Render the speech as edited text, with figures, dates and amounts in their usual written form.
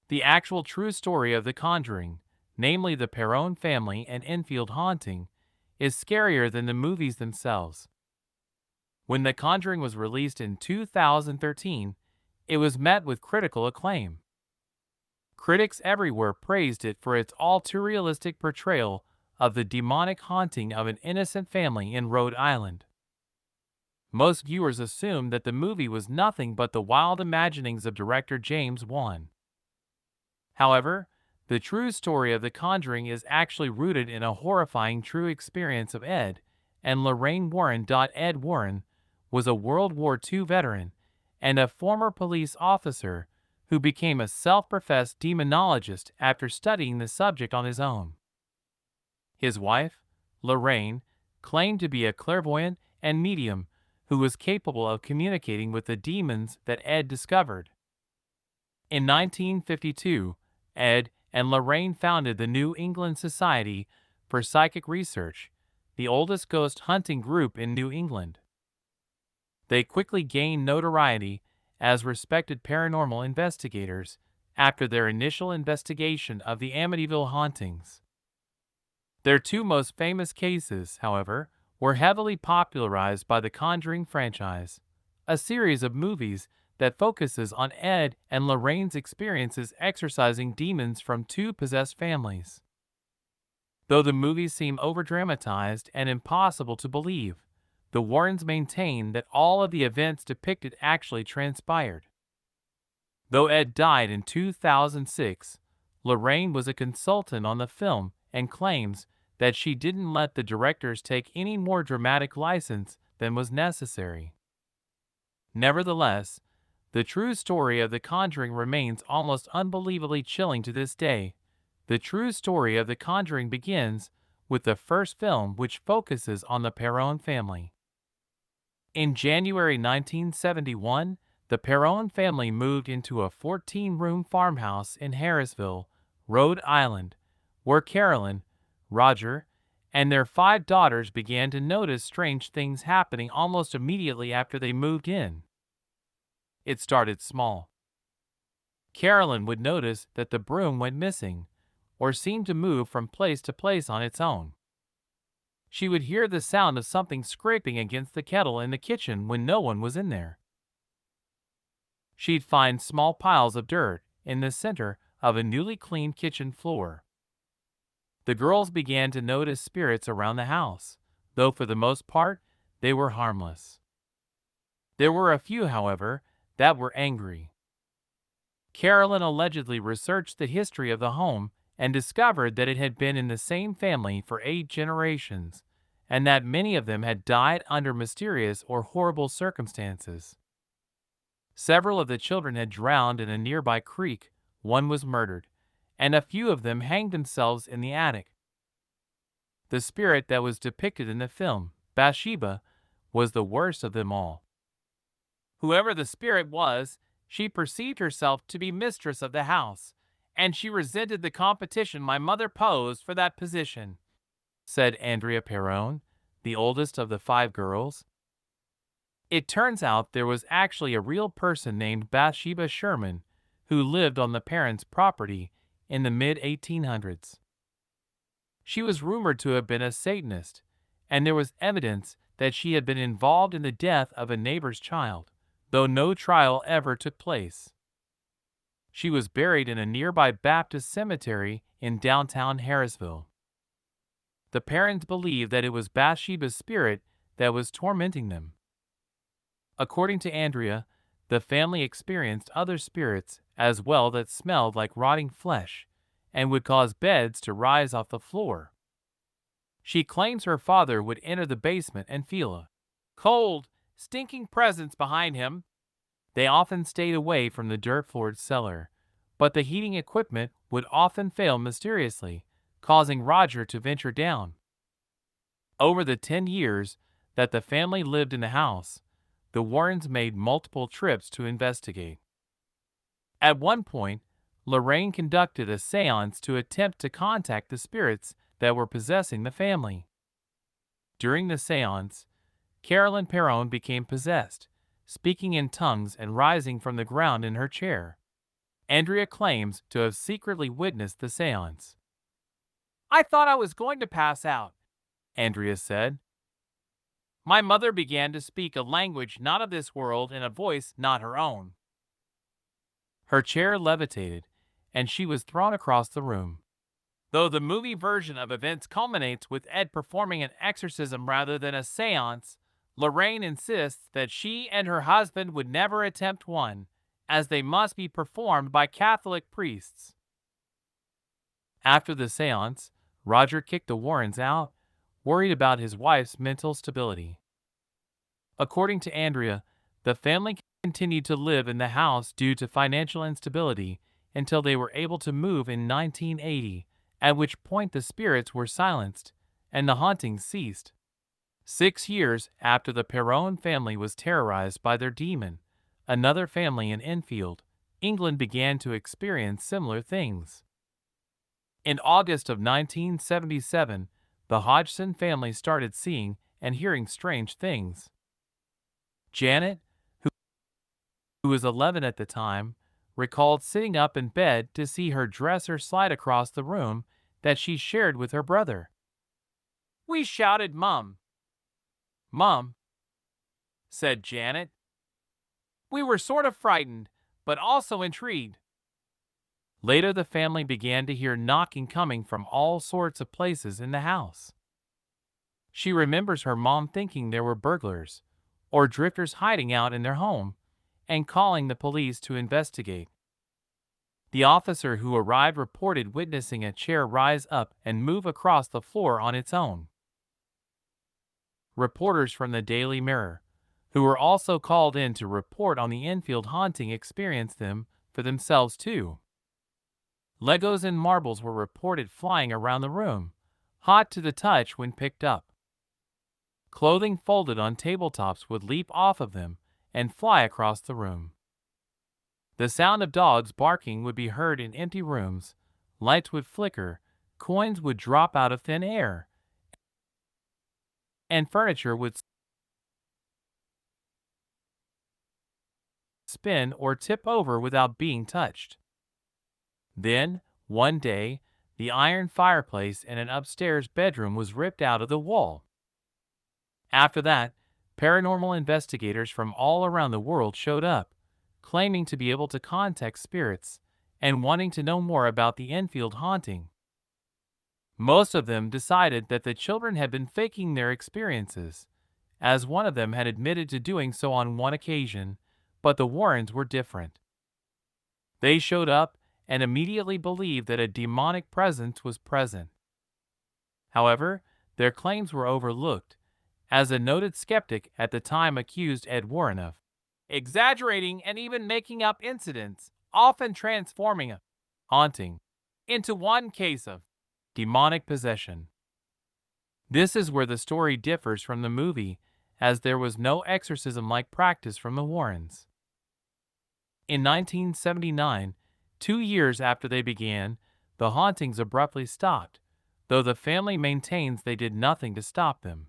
The actual true story of The Conjuring, namely the Perron family and Enfield haunting, is scarier than the movies themselves. When The Conjuring was released in 2013, it was met with critical acclaim. Critics everywhere praised it for its all-too-realistic portrayal of the demonic haunting of an innocent family in Rhode Island. Most viewers assumed that the movie was nothing but the wild imaginings of director James Wan. However, the true story of The Conjuring is actually rooted in a horrifying true experience of Ed and Lorraine Warren. Ed Warren was a World War II veteran and a former police officer who became a self-professed demonologist after studying the subject on his own. His wife, Lorraine, claimed to be a clairvoyant and medium who was capable of communicating with the demons that Ed discovered. In 1952, Ed and Lorraine founded the New England Society for Psychic Research, the oldest ghost hunting group in New England. They quickly gained notoriety as respected paranormal investigators after their initial investigation of the Amityville hauntings. Their two most famous cases, however, were heavily popularized by the Conjuring franchise, a series of movies that focuses on Ed and Lorraine's experiences exorcising demons from two possessed families. Though the movies seem overdramatized and impossible to believe, the Warrens maintain that all of the events depicted actually transpired. Though Ed died in 2006, Lorraine was a consultant on the film and claims that she didn't let the directors take any more dramatic license than was necessary. Nevertheless, the true story of The Conjuring remains almost unbelievably chilling to this day. The true story of The Conjuring begins with the first film, which focuses on the Perron family. In January 1971, the Perron family moved into a 14-room farmhouse in Harrisville, Rhode Island, where Carolyn, Roger, and their 5 daughters began to notice strange things happening almost immediately after they moved in. It started small. Carolyn would notice that the broom went missing, or seemed to move from place to place on its own. She would hear the sound of something scraping against the kettle in the kitchen when no one was in there. She'd find small piles of dirt in the center of a newly cleaned kitchen floor. The girls began to notice spirits around the house, though for the most part, they were harmless. There were a few, however, that were angry. Carolyn allegedly researched the history of the home and discovered that it had been in the same family for 8 generations, and that many of them had died under mysterious or horrible circumstances. Several of the children had drowned in a nearby creek, one was murdered, and a few of them hanged themselves in the attic. The spirit that was depicted in the film, Bathsheba, was the worst of them all. Whoever the spirit was, she perceived herself to be mistress of the house, and she resented the competition my mother posed for that position, said Andrea Perron, the oldest of the 5 girls. It turns out there was actually a real person named Bathsheba Sherman who lived on the parents' property in the mid-1800s. She was rumored to have been a Satanist, and there was evidence that she had been involved in the death of a neighbor's child, though no trial ever took place. She was buried in a nearby Baptist cemetery in downtown Harrisville. The parents believed that it was Bathsheba's spirit that was tormenting them. According to Andrea, the family experienced other spirits as well that smelled like rotting flesh and would cause beds to rise off the floor. She claims her father would enter the basement and feel a cold, stinking presence behind him. They often stayed away from the dirt-floored cellar, but the heating equipment would often fail mysteriously, causing Roger to venture down. Over the 10 years that the family lived in the house, the Warrens made multiple trips to investigate. At one point, Lorraine conducted a seance to attempt to contact the spirits that were possessing the family. During the seance, Carolyn Perron became possessed, speaking in tongues and rising from the ground in her chair. Andrea claims to have secretly witnessed the seance. "I thought I was going to pass out," Andrea said. "My mother began to speak a language not of this world in a voice not her own. Her chair levitated, and she was thrown across the room." Though the movie version of events culminates with Ed performing an exorcism rather than a seance, Lorraine insists that she and her husband would never attempt one, as they must be performed by Catholic priests. After the seance, Roger kicked the Warrens out, worried about his wife's mental stability. According to Andrea, the family continued to live in the house due to financial instability until they were able to move in 1980, at which point the spirits were silenced and the hauntings ceased. 6 years after the Perron family was terrorized by their demon, another family in Enfield, England began to experience similar things. In August of 1977, the Hodgson family started seeing and hearing strange things. Janet, who was 11 at the time, recalled sitting up in bed to see her dresser slide across the room that she shared with her brother. "We shouted, 'Mum! Mum!' said Janet. We were sort of frightened, but also intrigued." Later, the family began to hear knocking coming from all sorts of places in the house. She remembers her mom thinking there were burglars or drifters hiding out in their home and calling the police to investigate. The officer who arrived reported witnessing a chair rise up and move across the floor on its own. Reporters from the Daily Mirror, who were also called in to report on the Enfield haunting, experienced them for themselves too. Legos and marbles were reported flying around the room, hot to the touch when picked up. Clothing folded on tabletops would leap off of them and fly across the room. The sound of dogs barking would be heard in empty rooms, lights would flicker, coins would drop out of thin air, and furniture would spin or tip over without being touched. Then, one day, the iron fireplace in an upstairs bedroom was ripped out of the wall. After that, paranormal investigators from all around the world showed up, claiming to be able to contact spirits and wanting to know more about the Enfield haunting. Most of them decided that the children had been faking their experiences, as one of them had admitted to doing so on one occasion, but the Warrens were different. They showed up and immediately believed that a demonic presence was present. However, their claims were overlooked, as a noted skeptic at the time accused Ed Warren of exaggerating and even making up incidents, often transforming a haunting into one case of demonic possession. This is where the story differs from the movie, as there was no exorcism-like practice from the Warrens. In 1979, 2 years after they began, the hauntings abruptly stopped, though the family maintains they did nothing to stop them.